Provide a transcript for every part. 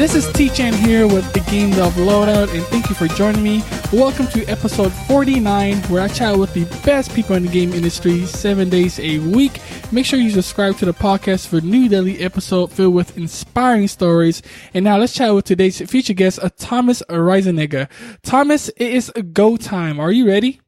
This is T-Chan here with the Game Dev Loadout, and thank you for joining me. Welcome to episode 49, where I chat with the best people in the game industry 7 days a week. Make sure you subscribe to the podcast for a new daily episode filled with inspiring stories. And now let's chat with today's featured guest, Thomas Reisenegger. Thomas, it is go time. Are you ready?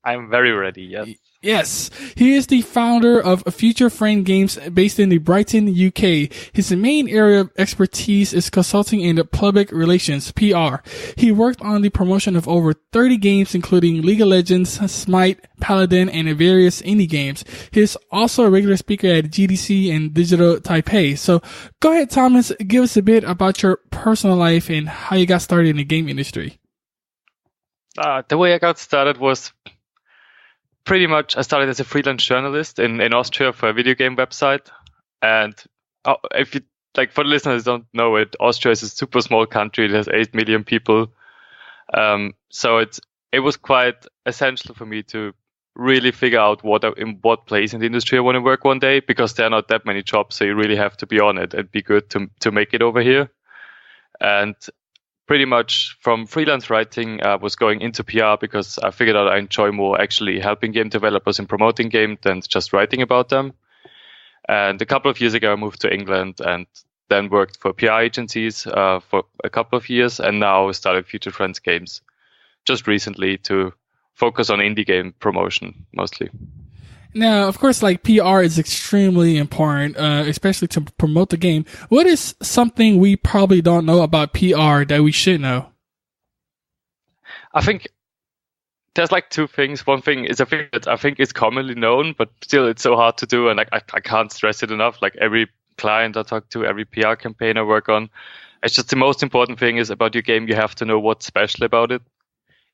I'm very ready, yes. Yes, he is the founder of Future Frame Games based in the Brighton, UK. His main area of expertise is consulting in public relations, PR. He worked on the promotion of over 30 games, including League of Legends, Smite, Paladin, and various indie games. He is also a regular speaker at GDC and Digital Taipei. So go ahead, Thomas, give us a bit about your personal life and how you got started in the game industry. The way I got started was pretty much, I started as a freelance journalist in Austria for a video game website. And if you, like, for the listeners who don't know it, Austria is a super small country. It has 8 million people. So it was quite essential for me to really figure out in what place in the industry I want to work one day, because there are not that many jobs. So you really have to be on it and be good to make it over here. And pretty much from freelance writing, I was going into PR because I figured out I enjoy more actually helping game developers and promoting games than just writing about them. And a couple of years ago, I moved to England and then worked for PR agencies for a couple of years, and now started Future Friends Games just recently to focus on indie game promotion mostly. Now, of course, like PR is extremely important, especially to promote the game. What is something we probably don't know about PR that we should know? I think there's like two things. One thing is a thing that I think is commonly known, but still it's so hard to do. And I can't stress it enough. Like every client I talk to, every PR campaign I work on, it's just the most important thing is about your game. You have to know what's special about it.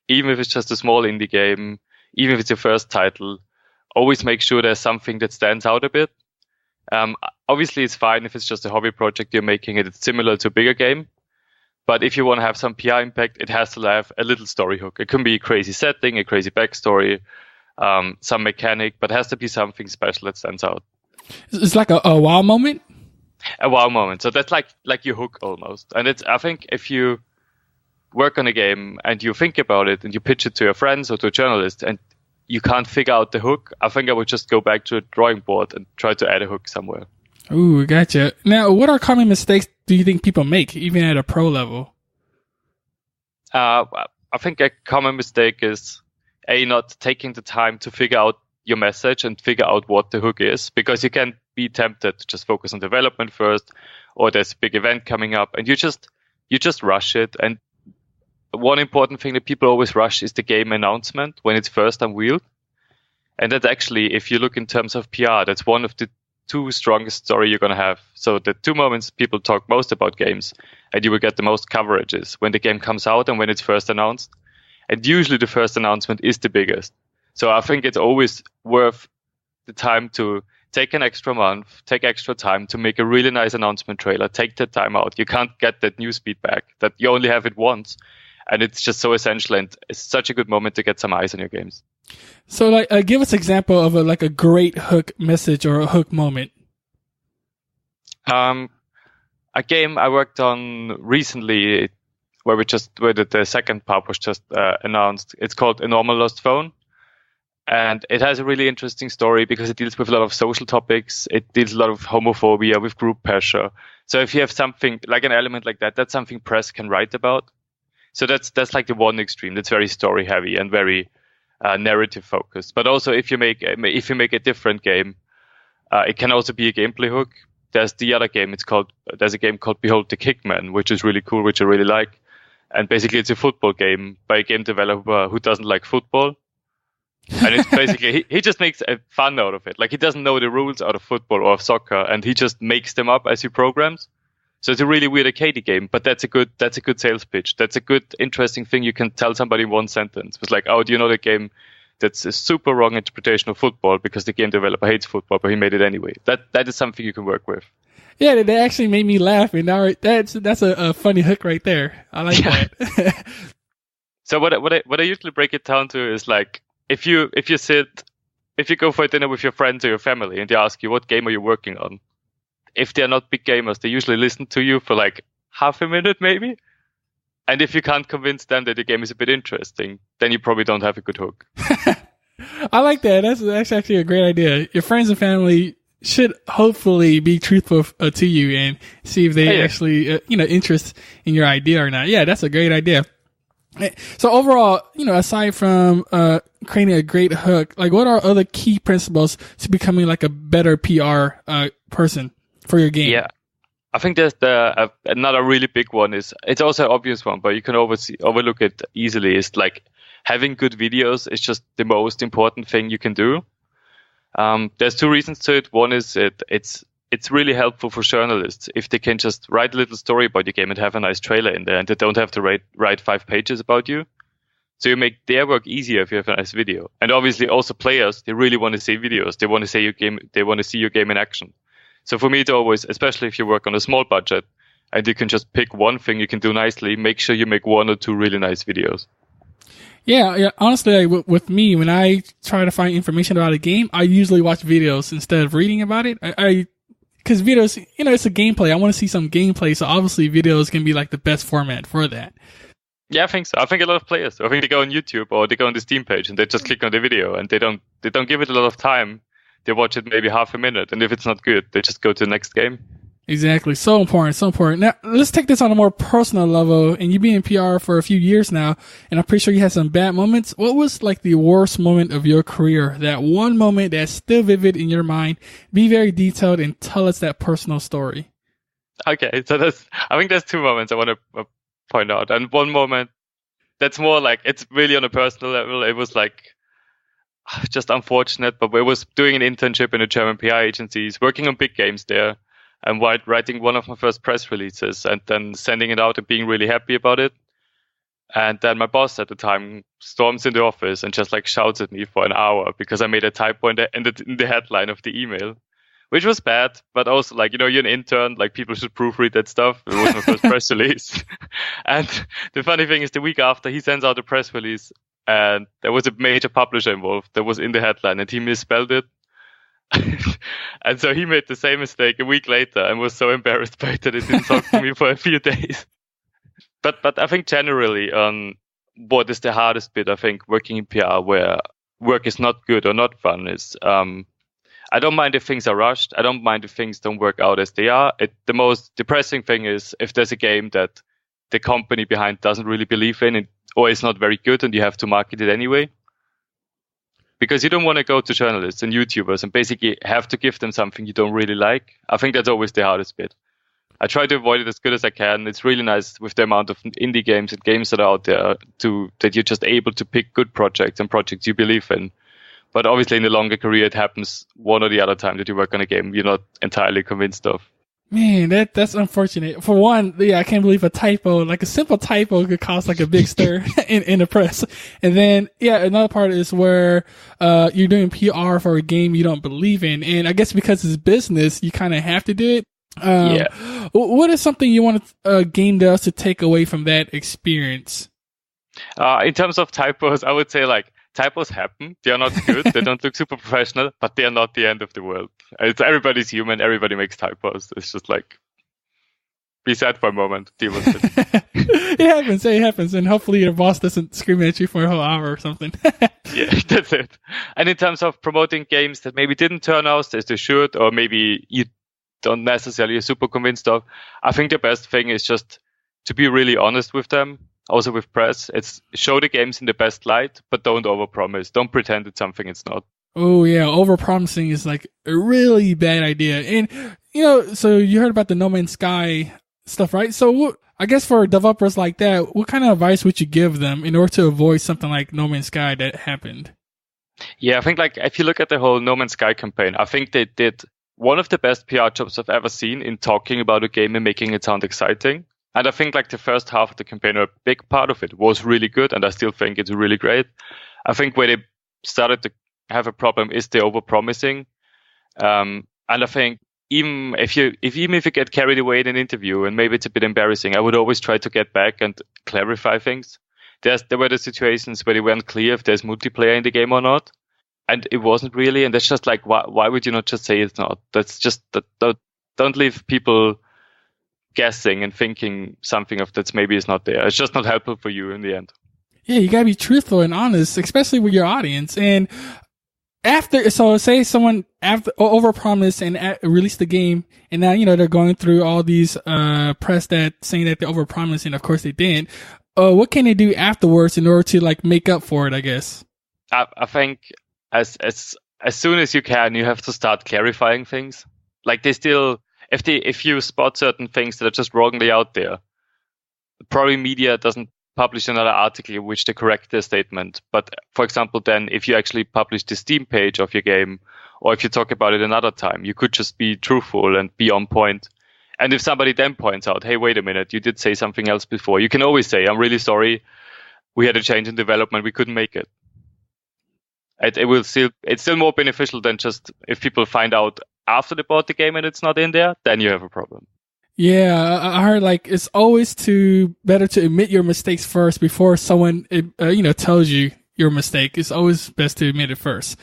Even if it's just a small indie game, even if it's your first title, always make sure there's something that stands out a bit. Obviously, it's fine if it's just a hobby project you're making and it's similar to a bigger game. But if you want to have some PR impact, it has to have a little story hook. It can be a crazy setting, a crazy backstory, some mechanic, but it has to be something special that stands out. It's like a wow moment? A wow moment. So that's like your hook almost. And I think if you work on a game and you think about it and you pitch it to your friends or to a journalist and you can't figure out the hook, I think I would just go back to a drawing board and try to add a hook somewhere. Ooh, gotcha. Now, what are common mistakes do you think people make, even at a pro level? I think a common mistake is not taking the time to figure out your message and figure out what the hook is, because you can be tempted to just focus on development first, or there's a big event coming up and you just rush it. And one important thing that people always rush is the game announcement when it's first unveiled. And that's actually, if you look in terms of PR, that's one of the two strongest story you're going to have. So the two moments people talk most about games and you will get the most coverage is when the game comes out and when it's first announced. And usually the first announcement is the biggest. So I think it's always worth the time to take an extra month, take extra time to make a really nice announcement trailer, take that time out. You can't get that news feedback that you only have it once. And it's just so essential, and it's such a good moment to get some eyes on your games. So, like, give us an example of a great hook message or a hook moment. A game I worked on recently, where the second part was just announced. It's called A Normal Lost Phone, and it has a really interesting story because it deals with a lot of social topics. It deals a lot of homophobia, with group pressure. So if you have something like an element like that, that's something press can write about. So that's like the one extreme. That's very story heavy and very narrative focused. But also, if you make a different game, it can also be a gameplay hook. There's the other game. There's a game called Behold the Kickman, which is really cool, which I really like. And basically, it's a football game by a game developer who doesn't like football. And it's basically he just makes a fun out of it. Like, he doesn't know the rules out of football or of soccer, and he just makes them up as he programs. So it's a really weird arcade game, but that's a good sales pitch. That's a good, interesting thing you can tell somebody in one sentence. It's like, oh, do you know the game that's a super wrong interpretation of football because the game developer hates football, but he made it anyway. That is something you can work with. Yeah, that actually made me laugh, and now that's a funny hook right there. I like that. So what I usually break it down to is like, if you go for a dinner with your friends or your family and they ask you what game are you working on, if they're not big gamers, they usually listen to you for like half a minute maybe. And if you can't convince them that the game is a bit interesting, then you probably don't have a good hook. I like that. That's actually a great idea. Your friends and family should hopefully be truthful to you and see if they actually, interest in your idea or not. Yeah, that's a great idea. So overall, aside from creating a great hook, like what are other key principles to becoming like a better PR person for your game? Yeah. I think there's another really big one is, it's also an obvious one, but you can overlook it easily, is like having good videos is just the most important thing you can do. There's two reasons to it. One is it's really helpful for journalists if they can just write a little story about your game and have a nice trailer in there, and they don't have to write 5 pages about you. So you make their work easier if you have a nice video. And obviously also players, they really want to see videos. They want to see your game. They want to see your game in action. So for me, it's always, especially if you work on a small budget and you can just pick one thing you can do nicely, make sure you make 1 or 2 really nice videos. Yeah. Honestly, like, with me, when I try to find information about a game, I usually watch videos instead of reading about it. Because videos, it's a gameplay. I want to see some gameplay. So obviously videos can be like the best format for that. Yeah, I think so. I think a lot of players, I think they go on YouTube or they go on the Steam page and they just click on the video and they don't give it a lot of time. They watch it maybe half a minute, and if it's not good, they just go to the next game. Exactly. So important. Now, let's take this on a more personal level. And you've been in PR for a few years now, and I'm pretty sure you had some bad moments. What was like the worst moment of your career? That one moment that's still vivid in your mind. Be very detailed and tell us that personal story. Okay, so I think there's 2 moments I want to point out. And one moment that's more like, it's really on a personal level. It was like, just unfortunate, but we was doing an internship in a German PR agencies, working on big games there, and writing one of my first press releases and then sending it out and being really happy about it. And then my boss at the time storms in the office and just like shouts at me for an hour because I made a typo in the headline of the email, which was bad, but also like, you're an intern, like people should proofread that stuff. It was my first press release. And the funny thing is the week after he sends out a press release, and there was a major publisher involved that was in the headline and he misspelled it. And so he made the same mistake a week later and was so embarrassed by it that he didn't talk to me for a few days. But I think generally what is the hardest bit, I think, working in PR where work is not good or not fun is, I don't mind if things are rushed. I don't mind if things don't work out as they are. The most depressing thing is if there's a game that the company behind doesn't really believe in it, or it's not very good and you have to market it anyway. Because you don't want to go to journalists and YouTubers and basically have to give them something you don't really like. I think that's always the hardest bit. I try to avoid it as good as I can. It's really nice with the amount of indie games and games that are out there that you're just able to pick good projects and projects you believe in. But obviously in the longer career, it happens one or the other time that you work on a game you're not entirely convinced of. Man, that's unfortunate. For one, I can't believe a typo, like a simple typo could cause like a big stir in the press. And then, another part is where, you're doing PR for a game you don't believe in. And I guess because it's business, you kind of have to do it. What is something you want a game does to take away from that experience? In terms of typos, I would say like, typos happen. They are not good. They don't look super professional, but they are not the end of the world. Everybody's human. Everybody makes typos. It's just like, be sad for a moment. Deal with it. It happens. And hopefully your boss doesn't scream at you for a whole hour or something. Yeah, that's it. And in terms of promoting games that maybe didn't turn out as they should, or maybe you don't necessarily super convinced of, I think the best thing is just to be really honest with them. Also with press, it's show the games in the best light, but don't overpromise. Don't pretend it's something it's not. Oh yeah, overpromising is like a really bad idea. And so you heard about the No Man's Sky stuff, right? So I guess for developers like that, what kind of advice would you give them in order to avoid something like No Man's Sky that happened? Yeah, I think like if you look at the whole No Man's Sky campaign, I think they did one of the best PR jobs I've ever seen in talking about a game and making it sound exciting. And I think like the first half of the campaign, or a big part of it, was really good, and I still think it's really great. I think where they started to have a problem is the overpromising. And I think even if you get carried away in an interview and maybe it's a bit embarrassing, I would always try to get back and clarify things. There were the situations where they weren't clear if there's multiplayer in the game or not, and it wasn't really. And that's just like, why would you not just say it's not? That's just don't leave people guessing and thinking something of that's maybe is not there. It's just not helpful for you in the end. Yeah, you gotta be truthful and honest, especially with your audience. And say someone overpromised and released the game, and now, they're going through all these, press that saying that they overpromised, and of course they didn't. What can they do afterwards in order to make up for it, I guess? I think as soon as you can, you have to start clarifying things. Like if you spot certain things that are just wrongly out there, probably media doesn't publish another article in which they correct their statement. But for example, then if you actually publish the Steam page of your game, or if you talk about it another time, you could just be truthful and be on point. And if somebody then points out, hey, wait a minute, you did say something else before, you can always say, I'm really sorry, we had a change in development, we couldn't make it. It's still more beneficial than just if people find out after they bought the game and it's not in there, then you have a problem. Yeah, I heard it's always better to admit your mistakes first before someone tells you your mistake. It's always best to admit it first.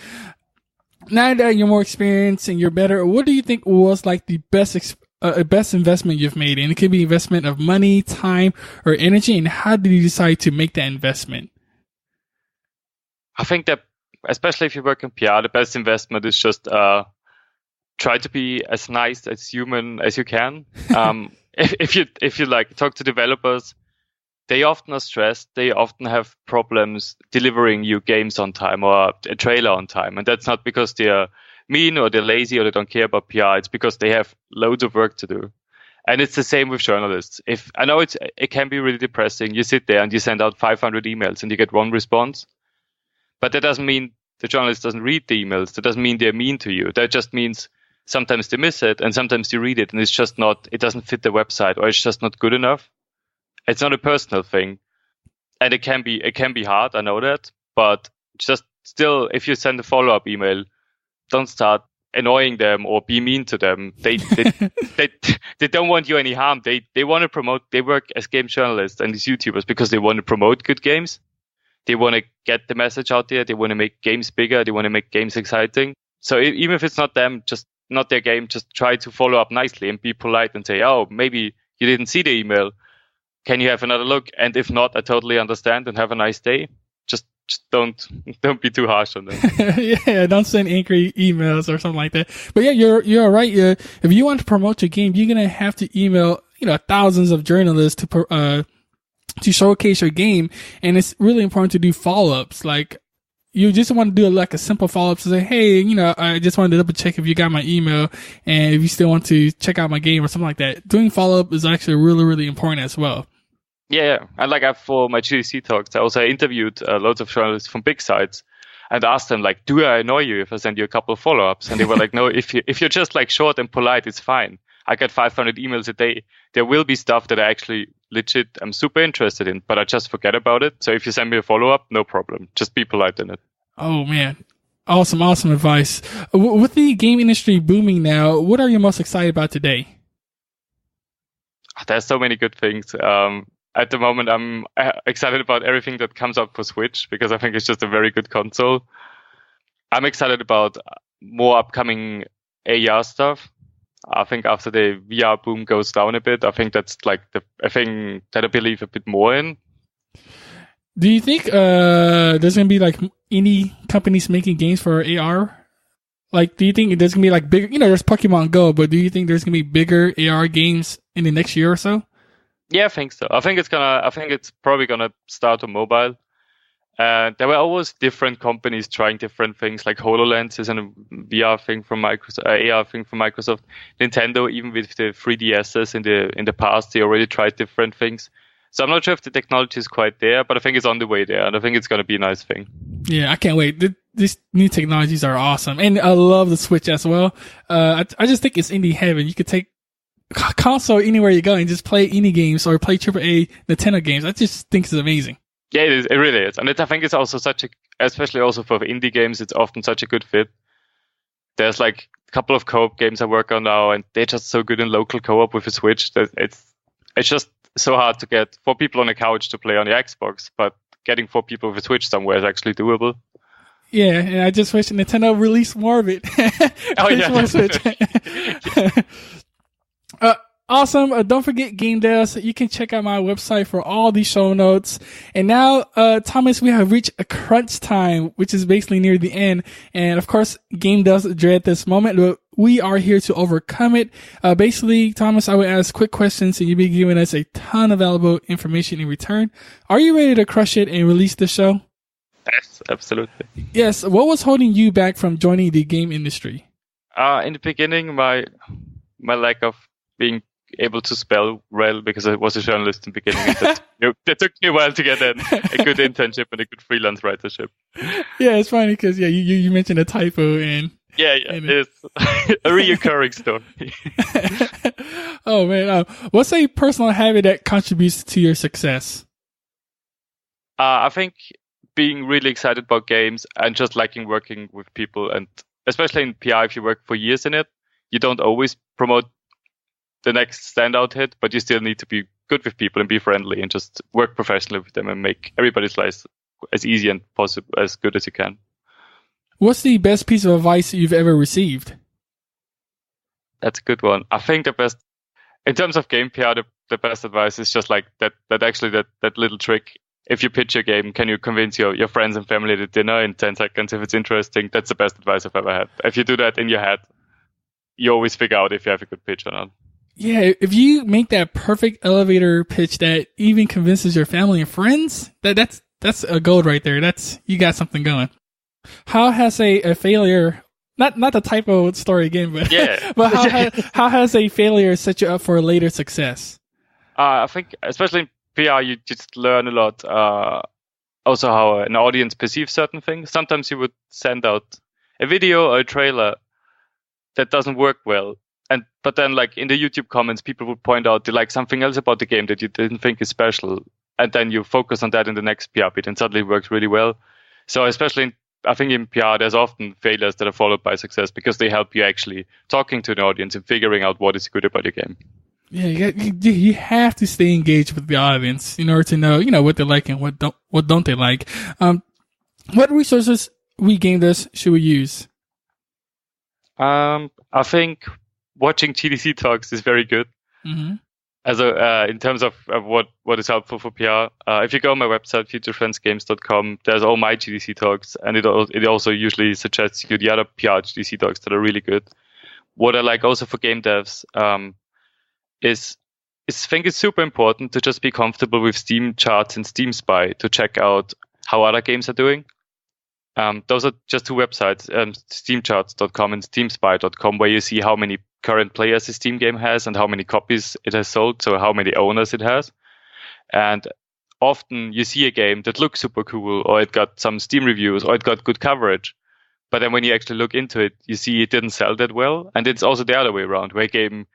Now that you're more experienced and you're better, what do you think was the best investment you've made? And it could be investment of money, time, or energy. And how did you decide to make that investment? I think that especially if you work in PR, the best investment is just try to be as nice as human as you can. If you talk to developers, they often are stressed. They often have problems delivering you games on time or a trailer on time, and that's not because they're mean or they're lazy or they don't care about PR. It's because they have loads of work to do. And it's the same with journalists. If I know it can be really depressing. You sit there and you send out 500 emails and you get one response, but that doesn't mean the journalist doesn't read the emails. That doesn't mean they're mean to you. That just means sometimes they miss it and sometimes you read it and it doesn't fit the website or it's just not good enough. It's not a personal thing. And it can be hard, I know that, but just still, if you send a follow-up email, don't start annoying them or be mean to them. They don't want you any harm. They want to promote, they work as game journalists and as YouTubers because they want to promote good games. They want to get the message out there. They want to make games bigger. They want to make games exciting. So even if it's not them, just not their game, just try to follow up nicely and be polite and say, oh, maybe you didn't see the email. Can you have another look? And if not, I totally understand and have a nice day. Just don't be too harsh on them. Yeah, don't send angry emails or something like that. But yeah, you're right. If you want to promote your game, you're gonna have to email thousands of journalists to showcase your game, and it's really important to do follow-ups. You just want to do a simple follow-up to say, hey, I just wanted to double check if you got my email and if you still want to check out my game or something like that. Doing follow-up is actually really, really important as well. Yeah. And for my GDC talks, I also interviewed loads of journalists from big sites and asked them, do I annoy you if I send you a couple of follow-ups? And they were like, no, if you're just short and polite, it's fine. I get 500 emails a day. There will be stuff that I actually legit I'm super interested in, but I just forget about it. So if you send me a follow-up, no problem. Just be polite in it. Oh, man. Awesome advice. With the game industry booming now, what are you most excited about today? There's so many good things. At the moment, I'm excited about everything that comes up for Switch because I think it's just a very good console. I'm excited about more upcoming AR stuff. I think after the VR boom goes down a bit, I think that's a thing that I believe a bit more in. Do you think there's going to be any companies making games for AR? Do you think there's going to be bigger, there's Pokemon Go, but do you think there's going to be bigger AR games in the next year or so? Yeah, I think so. I think it's probably gonna start on mobile. There were always different companies trying different things. Like HoloLens is a VR thing from Microsoft, AR thing from Microsoft. Nintendo, even with the 3DSs in the past, they already tried different things. So I'm not sure if the technology is quite there, but I think it's on the way there, and I think it's gonna be a nice thing. Yeah, I can't wait. These new technologies are awesome, and I love the Switch as well. I just think it's indie heaven. You could take console anywhere you go and just play indie games or play AAA Nintendo games. I just think it's amazing. Yeah, it is. It really is. And I think it's also especially also for indie games, it's often such a good fit. There's a couple of co-op games I work on now, and they're just so good in local co-op with a Switch that it's just so hard to get 4 people on a couch to play on the Xbox, but getting 4 people with a Switch somewhere is actually doable. Yeah, and I just wish Nintendo released more of it. Oh, yeah. More Switch. Awesome. Don't forget Game Devs. You can check out my website for all the show notes. And now, Thomas, we have reached a crunch time, which is basically near the end. And of course, Game Devs dread this moment, but we are here to overcome it. Basically, Thomas, I would ask quick questions and you'll be giving us a ton of valuable information in return. Are you ready to crush it and release the show? Yes, absolutely. Yes. What was holding you back from joining the game industry? In the beginning, my lack of being able to spell well, because I was a journalist in the beginning. That took me a while to get a good internship and a good freelance writership. Yeah, it's funny because you mentioned a typo and it's a reoccurring story. Oh man, what's a personal habit that contributes to your success? I think being really excited about games and just liking working with people, and especially in PR, if you work for years in it, you don't always promote the next standout hit, but you still need to be good with people and be friendly and just work professionally with them and make everybody's life as easy and possible as good as you can. What's the best piece of advice you've ever received? That's a good one. I think the best, in terms of game PR, the best advice is just like that little trick. If you pitch a game, can you convince your friends and family at dinner in 10 seconds if it's interesting? That's the best advice I've ever had. If you do that in your head, you always figure out if you have a good pitch or not. Yeah, if you make that perfect elevator pitch that even convinces your family and friends, that's a gold right there. You got something going. How has a failure, not the typo story again, but yeah. but how has a failure set you up for a later success? I think especially in PR, you just learn a lot. Also, how an audience perceives certain things. Sometimes you would send out a video or a trailer that doesn't work well. But then, like in the YouTube comments, people would point out they like something else about the game that you didn't think is special, and then you focus on that in the next PR bit, and suddenly it works really well. So, especially I think in PR, there's often failures that are followed by success because they help you actually talking to an audience and figuring out what is good about your game. Yeah, you have to stay engaged with the audience in order to know what they like and what don't they like. What resources we game devs should we use? I think watching GDC talks is very good. Mm-hmm. As in terms of what is helpful for PR. If you go on my website, futurefriendsgames.com, there's all my GDC talks, and it also usually suggests you the other PR GDC talks that are really good. What I like also for game devs is I think it's super important to just be comfortable with Steam charts and Steam Spy to check out how other games are doing. Those are just two websites, steamcharts.com and steamspy.com, where you see how many current players a Steam game has and how many copies it has sold, so how many owners it has. And often you see a game that looks super cool, or it got some Steam reviews, or it got good coverage. But then when you actually look into it, you see it didn't sell that well. And it's also the other way around, where a game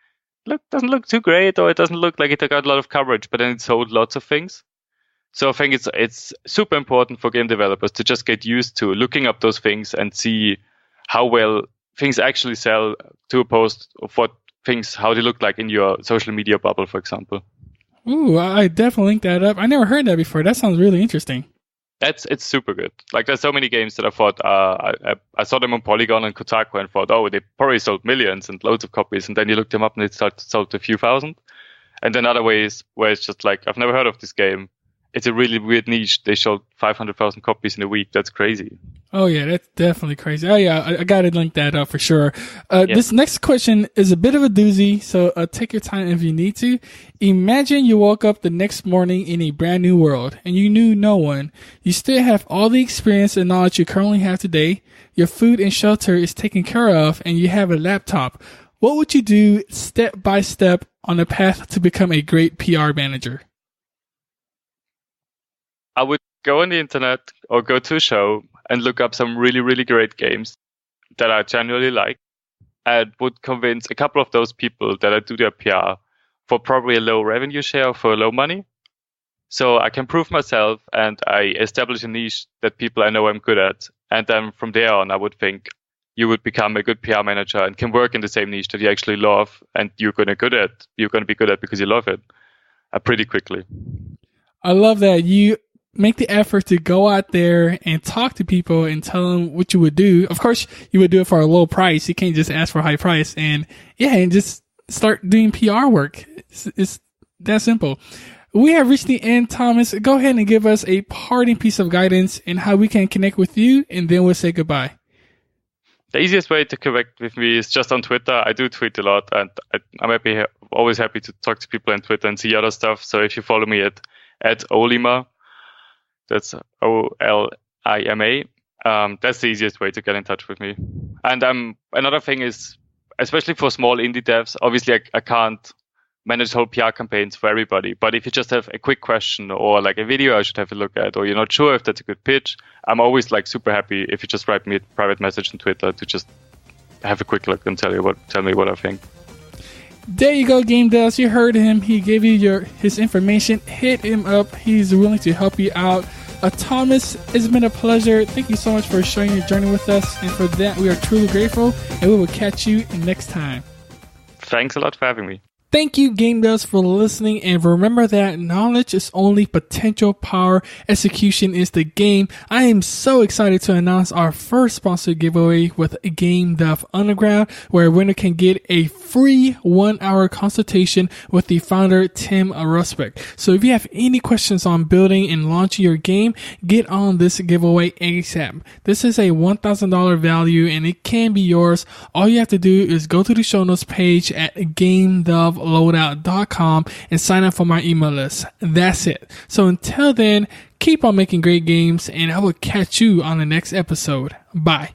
doesn't look too great, or it doesn't look like it got a lot of coverage, but then it sold lots of things. So I think it's super important for game developers to just get used to looking up those things and see how well things actually sell to opposed of how they look like in your social media bubble, for example. Ooh, I definitely linked that up. I never heard that before. That sounds really interesting. It's super good. Like there's so many games that I thought I saw them on Polygon and Kotaku and thought, oh, they probably sold millions and loads of copies, and then you look them up and it sold a few thousand. And then other ways where it's just like, I've never heard of this game. It's a really weird niche. They sold 500,000 copies in a week. That's crazy. Oh yeah, that's definitely crazy. Oh yeah, I gotta link that up for sure. This next question is a bit of a doozy, so take your time if you need to. Imagine you woke up the next morning in a brand new world and you knew no one. You still have all the experience and knowledge you currently have today. Your food and shelter is taken care of and you have a laptop. What would you do step by step on the path to become a great PR manager? I would go on the internet or go to a show and look up some really, really great games that I genuinely like, and would convince a couple of those people that I do their PR for probably a low revenue share for low money. So I can prove myself and I establish a niche that people I know I'm good at. And then from there on, I would think you would become a good PR manager and can work in the same niche that you actually love and you're going to be good at because you love it pretty quickly. I love that. You make the effort to go out there and talk to people and tell them what you would do. Of course, you would do it for a low price. You can't just ask for a high price. And yeah, and just start doing PR work. It's that simple. We have reached the end, Thomas. Go ahead and give us a parting piece of guidance and how we can connect with you, and then we'll say goodbye. The easiest way to connect with me is just on Twitter. I do tweet a lot, and I'm always happy to talk to people on Twitter and see other stuff. So if you follow me at Olima, that's OLIMA, that's the easiest way to get in touch with me. And another thing is, especially for small indie devs, obviously I can't manage whole PR campaigns for everybody. But if you just have a quick question or like a video I should have a look at, or you're not sure if that's a good pitch, I'm always like super happy if you just write me a private message on Twitter to just have a quick look and tell me what I think. There you go, Game Devs. You heard him. He gave you his information. Hit him up. He's willing to help you out. Thomas, it's been a pleasure. Thank you so much for sharing your journey with us. And for that, we are truly grateful. And we will catch you next time. Thanks a lot for having me. Thank you, Game Devs, for listening, and remember that knowledge is only potential power. Execution is the game. I am so excited to announce our first sponsored giveaway with Game Dev Underground, where a winner can get a free 1-hour consultation with the founder, Tim Rusbeck. So if you have any questions on building and launching your game, get on this giveaway ASAP. This is a $1,000 value, and it can be yours. All you have to do is go to the show notes page at GameDevLoadout.com and sign up for my email list. That's it. So until then, keep on making great games, and I will catch you on the next episode. Bye.